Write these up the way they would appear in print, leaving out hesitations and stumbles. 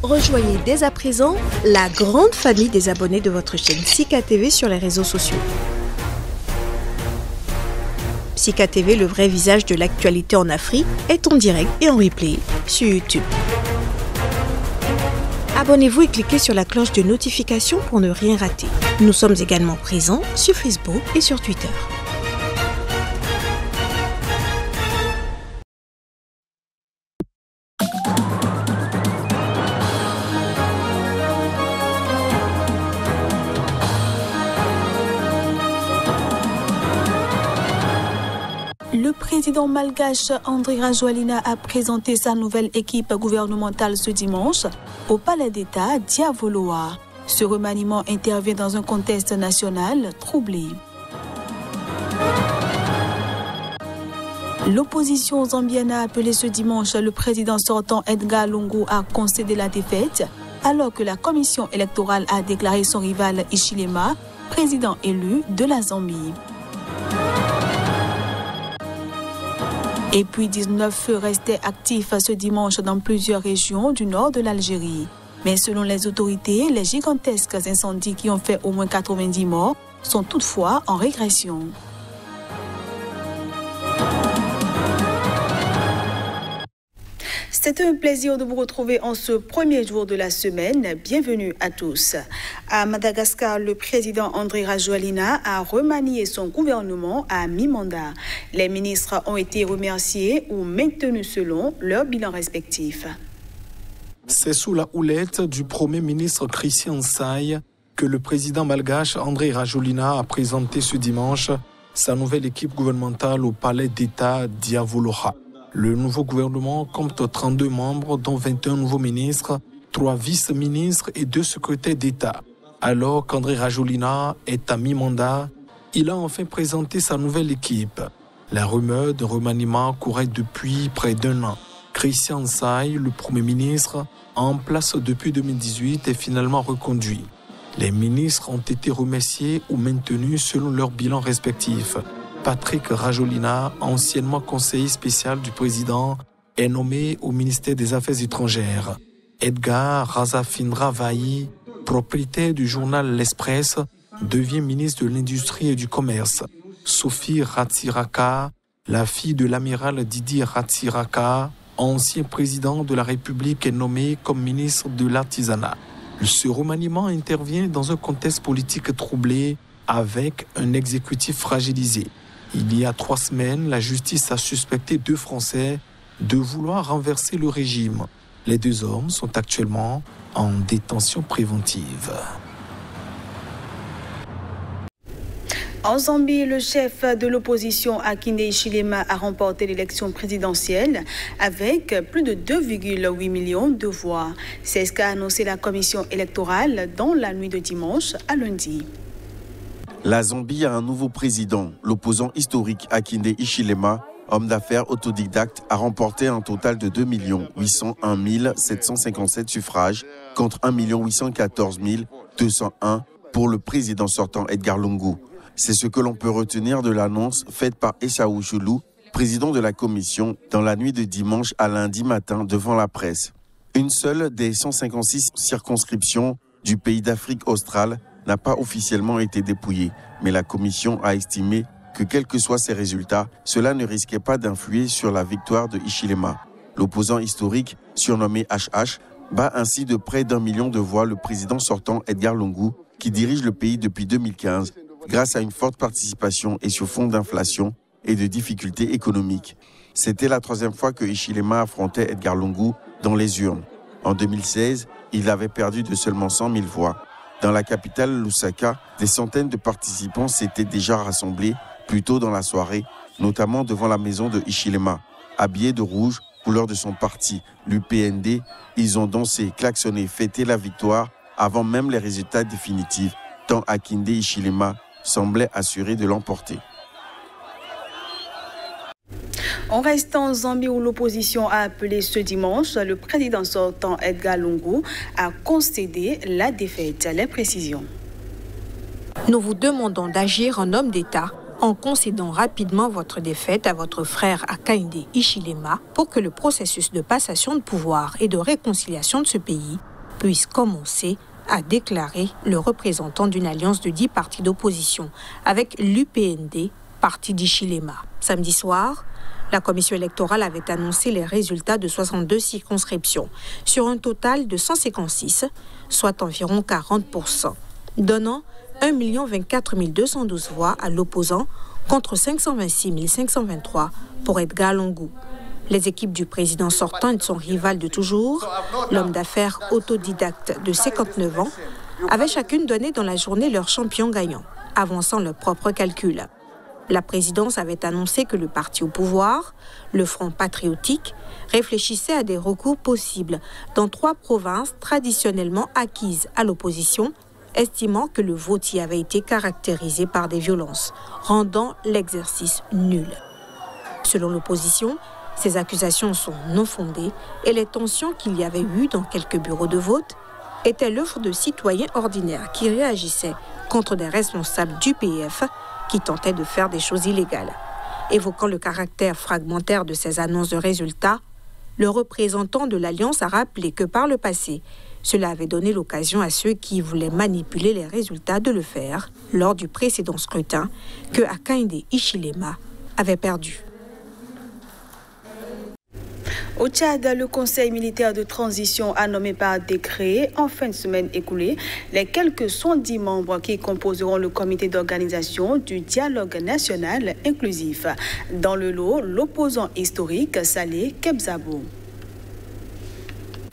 Rejoignez dès à présent la grande famille des abonnés de votre chaîne Sika TV sur les réseaux sociaux. Sika TV, le vrai visage de l'actualité en Afrique, est en direct et en replay sur YouTube. Abonnez-vous et cliquez sur la cloche de notification pour ne rien rater. Nous sommes également présents sur Facebook et sur Twitter. Le président malgache Andry Rajoelina a présenté sa nouvelle équipe gouvernementale ce dimanche au Palais d'État d'Yavoloa. Ce remaniement intervient dans un contexte national troublé. L'opposition zambienne a appelé ce dimanche le président sortant Edgar Lungu à concéder la défaite, alors que la commission électorale a déclaré son rival Hichilema président élu de la Zambie. Et puis 19 feux restaient actifs ce dimanche dans plusieurs régions du nord de l'Algérie. Mais selon les autorités, les gigantesques incendies qui ont fait au moins 90 morts sont toutefois en régression. C'est un plaisir de vous retrouver en ce premier jour de la semaine. Bienvenue à tous. À Madagascar, le président Andry Rajoelina a remanié son gouvernement à mi-mandat. Les ministres ont été remerciés ou maintenus selon leur bilan respectif. C'est sous la houlette du Premier ministre Christian Say que le président malgache Andry Rajoelina a présenté ce dimanche sa nouvelle équipe gouvernementale au Palais d'État d'Yavoloa. Le nouveau gouvernement compte 32 membres, dont 21 nouveaux ministres, 3 vice-ministres et 2 secrétaires d'État. Alors qu'Andry Rajoelina est à mi-mandat, il a enfin présenté sa nouvelle équipe. La rumeur de remaniement courait depuis près d'1 an. Christian Say, le Premier ministre, en place depuis 2018, est finalement reconduit. Les ministres ont été remerciés ou maintenus selon leurs bilans respectifs. Patrick Rajoelina, anciennement conseiller spécial du président, est nommé au ministère des Affaires étrangères. Edgar Razafindra Vahi, propriétaire du journal L'Express, devient ministre de l'Industrie et du Commerce. Sophie Ratsiraka, la fille de l'amiral Didier Ratsiraka, ancien président de la République, est nommée comme ministre de l'Artisanat. Ce remaniement intervient dans un contexte politique troublé avec un exécutif fragilisé. Il y a 3 semaines, la justice a suspecté 2 Français de vouloir renverser le régime. Les 2 hommes sont actuellement en détention préventive. En Zambie, le chef de l'opposition Hakainde Hichilema a remporté l'élection présidentielle avec plus de 2,8 millions de voix. C'est ce qu'a annoncé la commission électorale dans la nuit de dimanche à lundi. La Zambie a un nouveau président. L'opposant historique Hakainde Hichilema, homme d'affaires autodidacte, a remporté un total de 2 801 757 suffrages contre 1 814 201 pour le président sortant Edgar Lungu. C'est ce que l'on peut retenir de l'annonce faite par Esau Choulou, président de la commission, dans la nuit de dimanche à lundi matin devant la presse. Une seule des 156 circonscriptions du pays d'Afrique australe n'a pas officiellement été dépouillée, mais la commission a estimé que quels que soient ces résultats, cela ne risquait pas d'influer sur la victoire de Hichilema. L'opposant historique, surnommé HH, bat ainsi de près d'1 million de voix le président sortant Edgar Lungu, qui dirige le pays depuis 2015, grâce à une forte participation et sur fond d'inflation et de difficultés économiques. C'était la 3e fois que Hichilema affrontait Edgar Lungu dans les urnes. En 2016, il avait perdu de seulement 100 000 voix. Dans la capitale Lusaka, des centaines de participants s'étaient déjà rassemblés plus tôt dans la soirée, notamment devant la maison de Hichilema. Habillés de rouge, couleur de son parti, l'UPND, ils ont dansé, klaxonné, fêté la victoire avant même les résultats définitifs, tant Hakainde Hichilema semblait assuré de l'emporter. On reste en Zambie où l'opposition a appelé ce dimanche le président sortant Edgar Lungu à concéder la défaite. Les précisions. Nous vous demandons d'agir en homme d'État en concédant rapidement votre défaite à votre frère Hakainde Hichilema pour que le processus de passation de pouvoir et de réconciliation de ce pays puisse commencer, a déclaré le représentant d'une alliance de 10 partis d'opposition avec l'UPND, parti d'Hichilema. Samedi soir, la commission électorale avait annoncé les résultats de 62 circonscriptions sur un total de 156, soit environ 40%, donnant 1 024 212 voix à l'opposant contre 526 523 pour Edgar Lungu. Les équipes du président sortant et de son rival de toujours, l'homme d'affaires autodidacte de 59 ans, avaient chacune donné dans la journée leur champion gagnant, avançant leurs propres calculs. La présidence avait annoncé que le parti au pouvoir, le Front patriotique, réfléchissait à des recours possibles dans 3 provinces traditionnellement acquises à l'opposition, estimant que le vote y avait été caractérisé par des violences, rendant l'exercice nul. Selon l'opposition, ces accusations sont non fondées et les tensions qu'il y avait eu dans quelques bureaux de vote étaient l'œuvre de citoyens ordinaires qui réagissaient contre des responsables du PF qui tentaient de faire des choses illégales. Évoquant le caractère fragmentaire de ces annonces de résultats, le représentant de l'Alliance a rappelé que par le passé, cela avait donné l'occasion à ceux qui voulaient manipuler les résultats de le faire lors du précédent scrutin que Hakainde Hichilema avait perdu. Au Tchad, le Conseil militaire de transition a nommé par décret, en fin de semaine écoulée, les quelques 110 membres qui composeront le comité d'organisation du dialogue national inclusif. Dans le lot, l'opposant historique Saleh Kebzabo.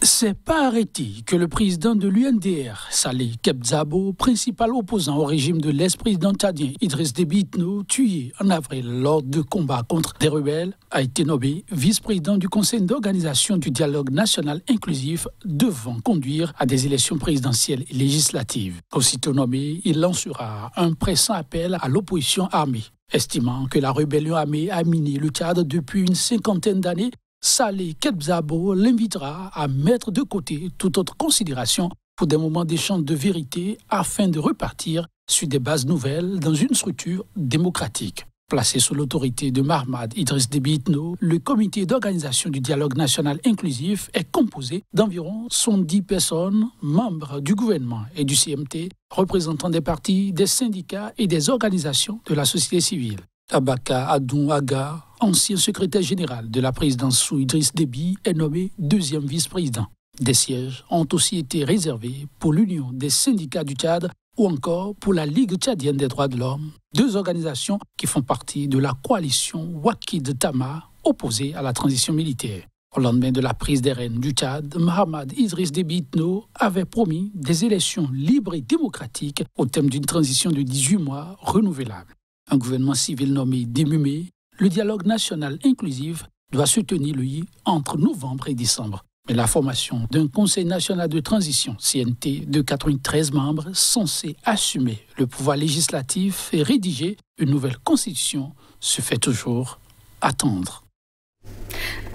C'est pas arrêté que le président de l'UNDR, Saleh Kebzabo, principal opposant au régime de l'ex-président tchadien Idriss Déby Itno, tué en avril lors de combats contre des rebelles, a été nommé vice-président du Conseil d'organisation du dialogue national inclusif devant conduire à des élections présidentielles et législatives. Aussitôt nommé, il lancera un pressant appel à l'opposition armée. Estimant que la rébellion armée a miné le Tchad depuis une 50aine d'années, Saleh Kebzabo l'invitera à mettre de côté toute autre considération pour des moments d'échange de vérité afin de repartir sur des bases nouvelles dans une structure démocratique. Placé sous l'autorité de Mahamad Idriss Déby Itno, le comité d'organisation du dialogue national inclusif est composé d'environ 110 personnes, membres du gouvernement et du CMT, représentants des partis, des syndicats et des organisations de la société civile. Abaka Adoun Aga, ancien secrétaire général de la présidence sous Idriss Déby, est nommé deuxième vice-président. Des sièges ont aussi été réservés pour l'Union des syndicats du Tchad ou encore pour la Ligue tchadienne des droits de l'homme, 2 organisations qui font partie de la coalition Wakid Tama opposée à la transition militaire. Au lendemain de la prise des rênes du Tchad, Mahamad Idriss Déby Itno avait promis des élections libres et démocratiques au terme d'une transition de 18 mois renouvelable. Un gouvernement civil nommé Démumé, le dialogue national inclusif doit se tenir, lui, entre novembre et décembre. Mais la formation d'un Conseil national de transition, CNT, de 93 membres, censé assumer le pouvoir législatif et rédiger une nouvelle constitution, se fait toujours attendre.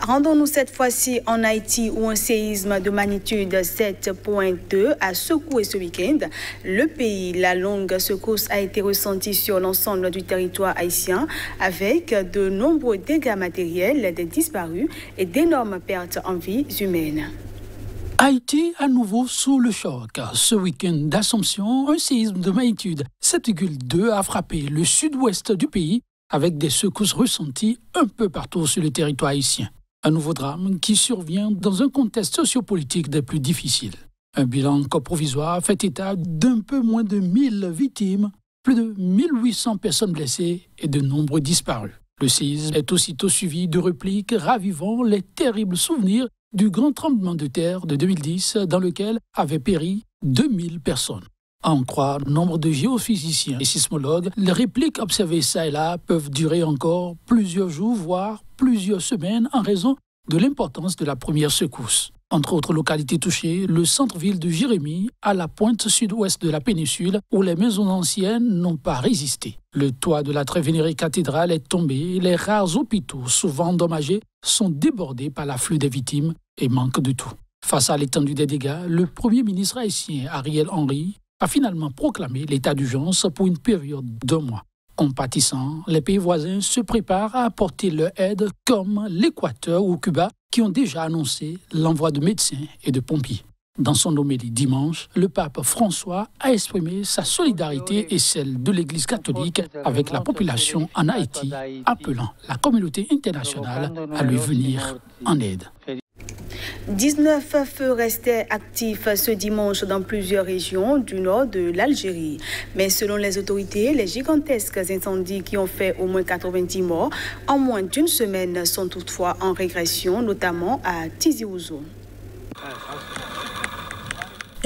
Rendons-nous cette fois-ci en Haïti où un séisme de magnitude 7.2 a secoué ce week-end le pays. La longue secousse a été ressentie sur l'ensemble du territoire haïtien avec de nombreux dégâts matériels, des disparus et d'énormes pertes en vies humaines. Haïti à nouveau sous le choc. Ce week-end d'Assomption, un séisme de magnitude 7,2 a frappé le sud-ouest du pays avec des secousses ressenties un peu partout sur le territoire haïtien. Un nouveau drame qui survient dans un contexte sociopolitique des plus difficiles. Un bilan encore provisoire fait état d'un peu moins de 1000 victimes, plus de 1800 personnes blessées et de nombreux disparus. Le séisme est aussitôt suivi de répliques ravivant les terribles souvenirs du grand tremblement de terre de 2010 dans lequel avaient péri 2000 personnes. À en croire nombre de géophysiciens et sismologues, les répliques observées ça et là peuvent durer encore plusieurs jours, voire plusieurs semaines en raison de l'importance de la première secousse. Entre autres localités touchées, le centre-ville de Jérémie, à la pointe sud-ouest de la péninsule, où les maisons anciennes n'ont pas résisté. Le toit de la très vénérée cathédrale est tombé, les rares hôpitaux, souvent endommagés, sont débordés par l'afflux des victimes et manquent de tout. Face à l'étendue des dégâts, le Premier ministre haïtien Ariel Henry a finalement proclamé l'état d'urgence pour une période d'1 mois. Compatissants, les pays voisins se préparent à apporter leur aide comme l'Équateur ou Cuba qui ont déjà annoncé l'envoi de médecins et de pompiers. Dans son homélie dimanche, le pape François a exprimé sa solidarité et celle de l'Église catholique avec la population en Haïti, appelant la communauté internationale à lui venir en aide. 19 feux restaient actifs ce dimanche dans plusieurs régions du nord de l'Algérie. Mais selon les autorités, les gigantesques incendies qui ont fait au moins 90 morts en moins d'une semaine sont toutefois en régression, notamment à Tizi Ouzou.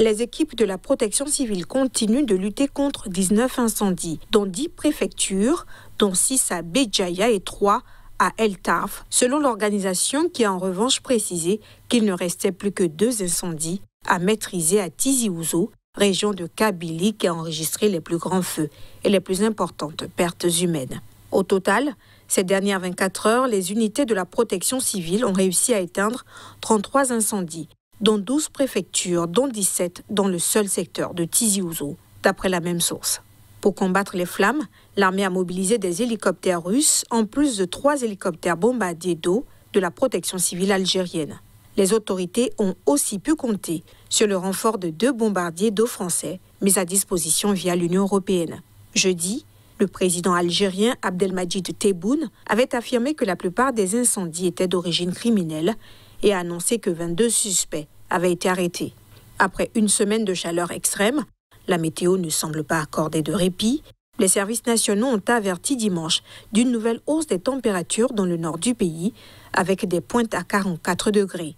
Les équipes de la protection civile continuent de lutter contre 19 incendies, dont 10 préfectures, dont 6 à Béjaïa et 3 à El Tarf, selon l'organisation qui a en revanche précisé qu'il ne restait plus que 2 incendies à maîtriser à Tizi Ouzou, région de Kabylie qui a enregistré les plus grands feux et les plus importantes pertes humaines. Au total, ces dernières 24 heures, les unités de la protection civile ont réussi à éteindre 33 incendies, dont 12 préfectures, dont 17 dans le seul secteur de Tizi Ouzou, d'après la même source. Pour combattre les flammes, l'armée a mobilisé des hélicoptères russes, en plus de 3 hélicoptères bombardiers d'eau de la protection civile algérienne. Les autorités ont aussi pu compter sur le renfort de 2 bombardiers d'eau français mis à disposition via l'Union européenne. Jeudi, le président algérien Abdelmadjid Tebboune avait affirmé que la plupart des incendies étaient d'origine criminelle et a annoncé que 22 suspects avaient été arrêtés. Après une semaine de chaleur extrême, la météo ne semble pas accorder de répit. Les services nationaux ont averti dimanche d'une nouvelle hausse des températures dans le nord du pays, avec des pointes à 44 degrés.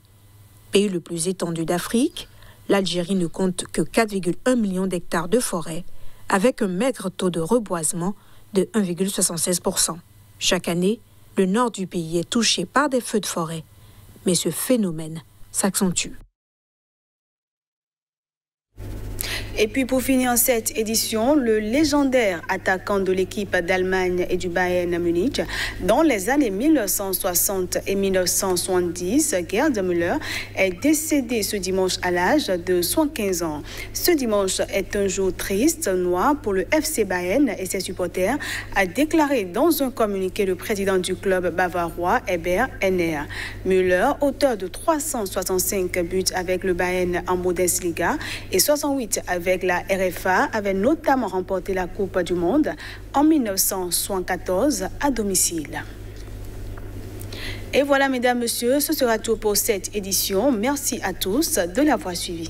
Pays le plus étendu d'Afrique, l'Algérie ne compte que 4,1 millions d'hectares de forêt, avec un maigre taux de reboisement de 1,76%. Chaque année, le nord du pays est touché par des feux de forêt, mais ce phénomène s'accentue. Et puis pour finir cette édition, le légendaire attaquant de l'équipe d'Allemagne et du Bayern Munich dans les années 1960 et 1970, Gerd Müller, est décédé ce dimanche à l'âge de 75 ans. Ce dimanche est un jour triste, noir pour le FC Bayern et ses supporters, a déclaré dans un communiqué le président du club bavarois, Herbert Henner. Müller, auteur de 365 buts avec le Bayern en Bundesliga et 68 avec la RFA, avait notamment remporté la Coupe du Monde en 1974 à domicile. Et voilà, mesdames, messieurs, ce sera tout pour cette édition. Merci à tous de l'avoir suivi.